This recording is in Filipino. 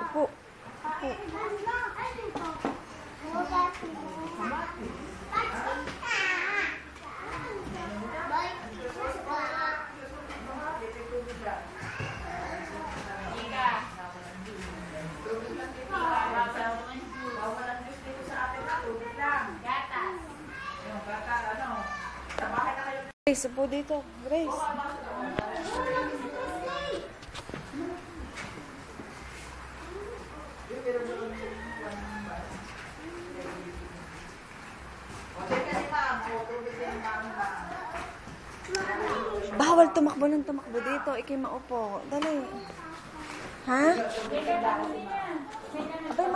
Upo. Grace, upo dito. Grace. Bawal tumakbo ng tumakbo dito. Ikay maupo. Dali. Ha? Abay,